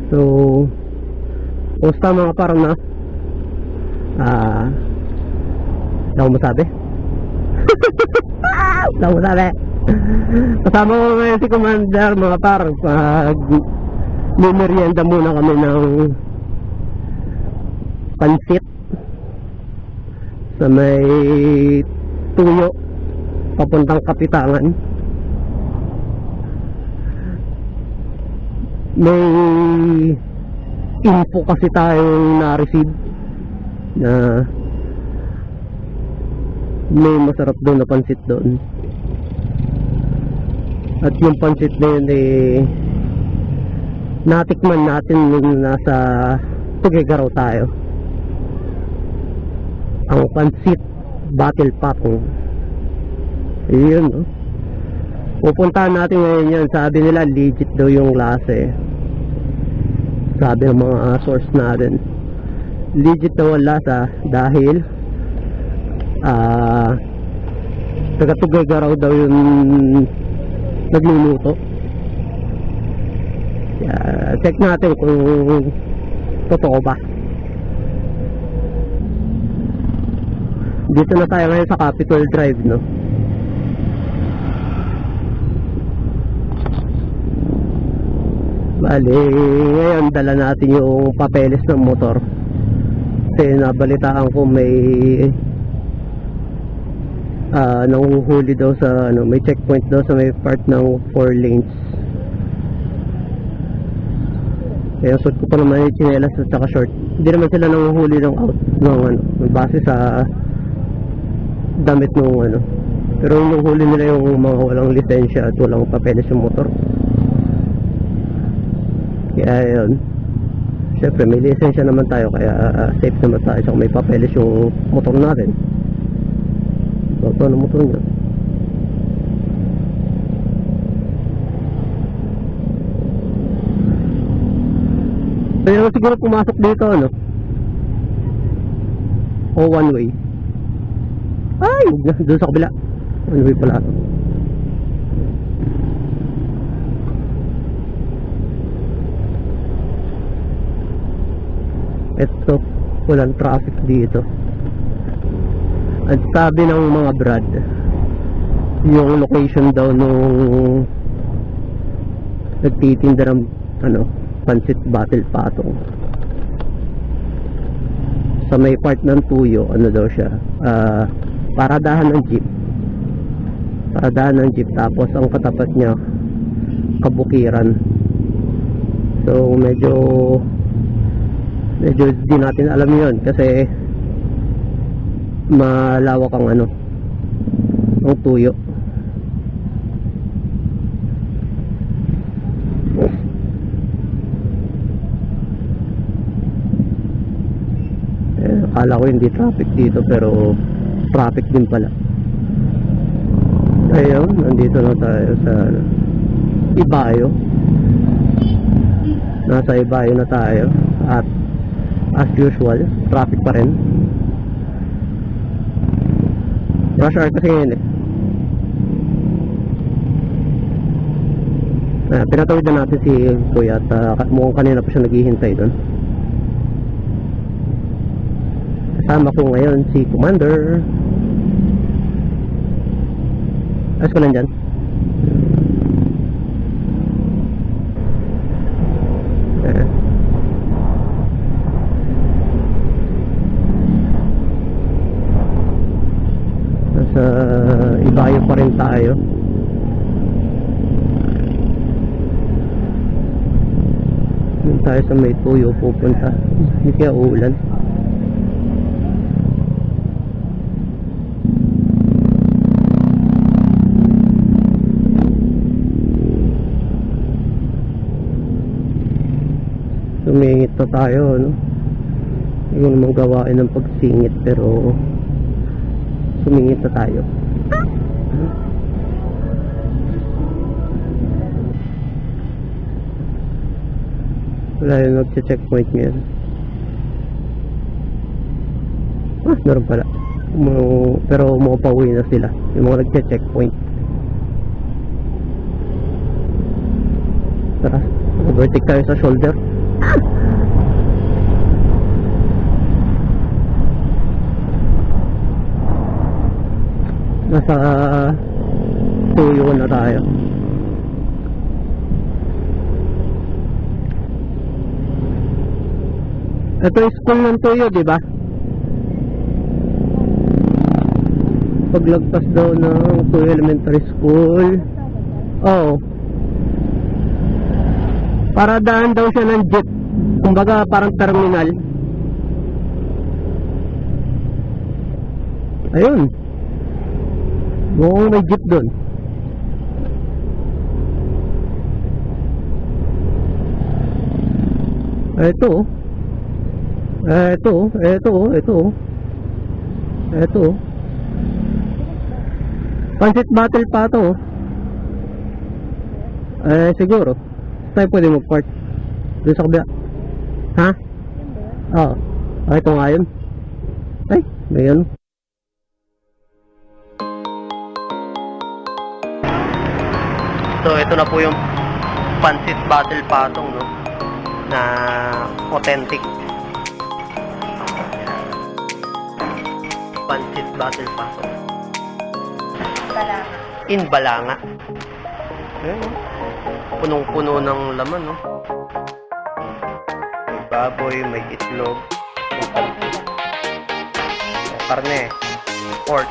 So, kumusta mga parang na? Wala akong masabi. Wala akong masabi. Kasama ko ngayon si Commander, mga parang pag merienda muna kami ng pansit sa may tuyo papuntang Kapitangan. May info kasi tayong na-receive na may masarap doon na pansit doon, at yung pansit na yun natikman natin nung nasa Tuguegarao tayo. Ang pansit Battle Patong, yun, no? Pupuntahan natin ngayon yan. Sabi nila legit daw yung lasa, sabi ng mga source natin, legit daw ang lasa dahil taga Tuguegarao daw yung nagluluto. Check natin kung totoo ba. Dito na tayo ngayon sa Capitol Drive, no? Bali, ngayon dala natin yung papeles ng motor kasi nabalitaan ko may nanguhuli daw sa may checkpoint daw sa may part ng 4 lanes. Kaya suot ko pa naman yung tsinelas at saka short. Hindi naman sila nanguhuli ng out ng base sa damit ng pero yung huli nila yung mga walang lisensya at walang papeles yung motor. Kaya yun, syempre may lisensya naman tayo, kaya safe naman tayo sa may papeles yung motor natin. Ito ang motor niya. So yun siguro pumasok dito, o one way. Ay, doon sa kabila one way pala. Ito, walang traffic dito. At sabi ng mga brad, yung location daw nung nagtitinda ng pansit Battle Patong sa may part ng tuyo, daw siya, paradahan ng jeep, tapos ang katapat niya kabukiran. So medyo di natin alam yun kasi malawak ang ang tuyo. Akala ko hindi traffic dito pero traffic din pala. Ayun, nandito na tayo sa Ibayo. Nasa Ibayo na tayo at as usual, traffic pa rin. Rush hour kasi ngayon pinatawid na natin si Kuya at mukhang kanina pa siya naghihintay doon. Kasama ko ngayon si Commander. Ayos ko lang dyan. Nasa Ibayo pa rin tayo. Doon tayo sa may tuyo pupunta. Hindi kaya uulan. Sumingit na tayo, hindi ko naman gawain ng pagsingit pero sumingit na tayo. Wala yung nagche-checkpoint ngayon. Meron pala. Pero umapauwi na sila yung mga nagche-checkpoint. Tara, overtake tayo sa shoulder. Nasa tuyo na tayo. Ito yung school ng tuyo, di ba? Paglagpas daw ng Tuyo Elementary School. Oo. Para daan daw siya ng jeep. Kumbaga parang terminal. Ayun. Mukhang may jeep doon. Ito. Ito. Pansit battle pa to. Siguro. Tayo pwede mag-park doon sa kabila. Ha? Oo. Ito nga yun. Ay, may yun. So, ito na po yung Pansit Battle Patong, no? Na authentic. Pansit Battle Patong. Balanga. In Balanga. Ayun, no? Punong-puno ng laman, no? May baboy, may itlog, may karne, pork.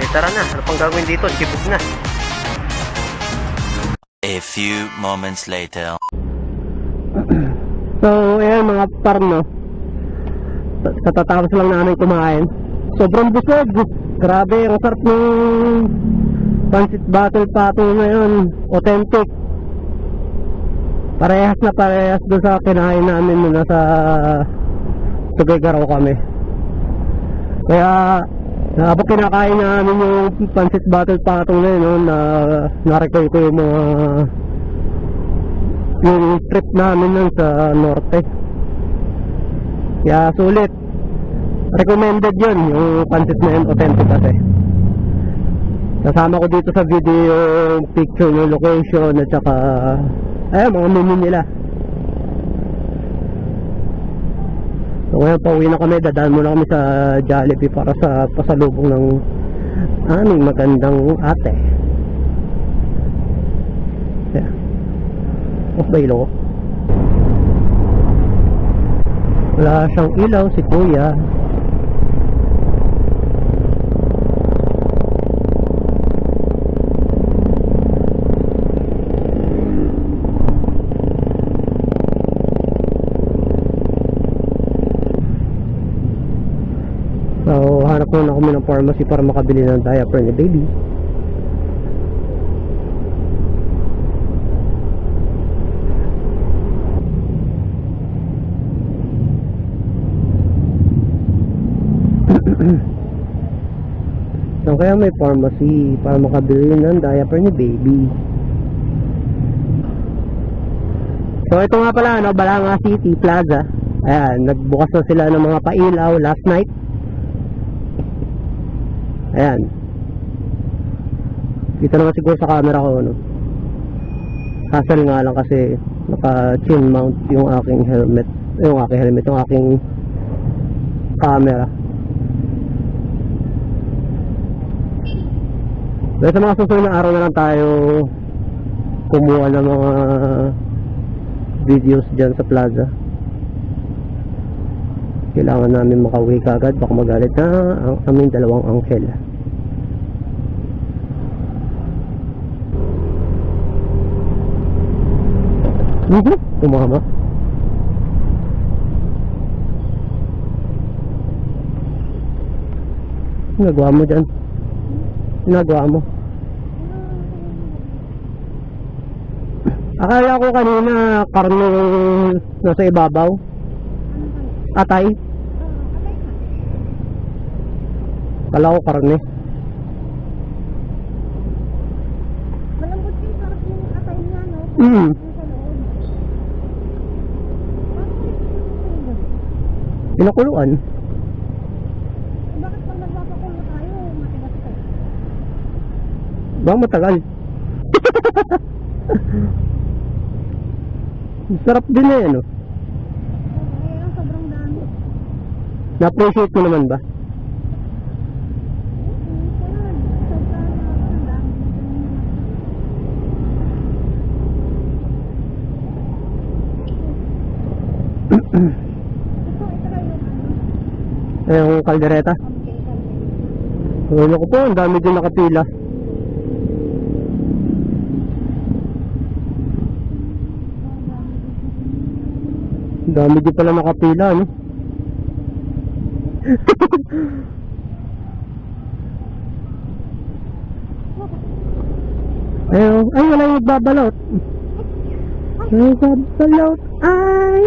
Tara na, ano pang gagawin dito? Sibog na. A few moments later. So, ayan mga par, no? Katatapos lang namin kumain. Sobrang busog. Grabe, ang sarap ng Pansit Battle Patong ngayon. Authentic. Parehas na parehas doon sa kinain namin muna sa Tuguegarao kami. Kaya habang kinakain namin yung Pansit Battle Patong na yun, no, na-recall ko yung trip namin nun sa norte. Kaya sulit. Recommended yun, yung pansit na yun, authentic kasi. Kasama ko dito sa video yung picture ng location at saka mga menu nila. So ngayon pauwi na kami, dadaan muna kami sa Jollibee para sa pasalubong ng aming magandang ate. Yeah. Baylo. Wala siyang ilaw si kuya. So hanap muna kami ng pharmacy para makabili ng diaper ni baby. So kaya may pharmacy para makabili ng diaper ni baby. So ito nga pala, no, Balanga City Plaza. Ayan, nagbukas na sila ng mga pailaw last night. Ayan. Kita naman siguro sa camera ko, no. Hassle nga lang kasi naka chin mount yung aking helmet. Yung aking camera. Dahil sa mga susunod na araw na lang tayo kumuha ng mga videos dyan sa plaza. Kailangan namin makauwi kagad, baka magalit na ang aming dalawang uncle. Tumama. Ginagawa mo dyan? Ginagawa mo? Akala ko kanina karne nasa ibabaw. Atay. Akala ko karne. Malambot yung sarap yung atay niya, no? Mm. Pinakuluan. Bakit pag nagpapakulo tayo, matigas ka? Baka matagal. Sarap din eh, no? Ngayon, sobrang dami. Na-appreciate mo naman ba? Yung kaldereta. Ano ko po, ang dami din nakapila. Ang dami din pala nakapila, no? Ay, wala yung magbabalot. Magbabalot, ay.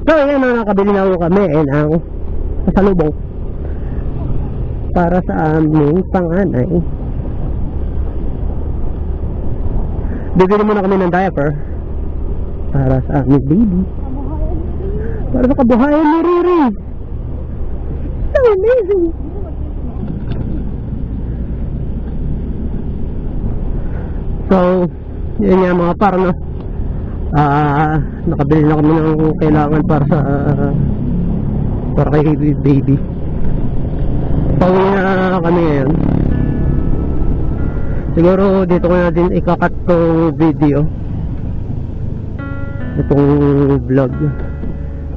So, yan na, nakabili na ako kami ng pasalubong para sa aming panganay. Bibili muna kami ng diaper para sa aming baby. Para sa kabuhayan ni Riri. So amazing. So, yun nga mga par, no? Nakabili na kami ng kailangan para kay baby. Pauwi na kami ngayon. Siguro dito ko na din ikakat tong video, itong vlog.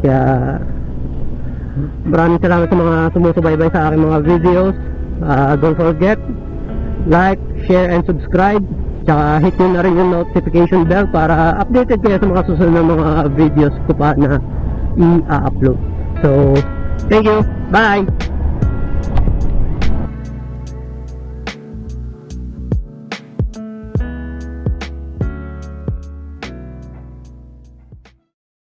Kaya maraming salamat sa mga sumusubaybay sa aking mga videos. Don't forget, like, share, and subscribe. Tsaka hit nyo na rin yung notification bell para updated kayo sa mga susunod na mga videos ko pa na i-upload. So, thank you. Bye!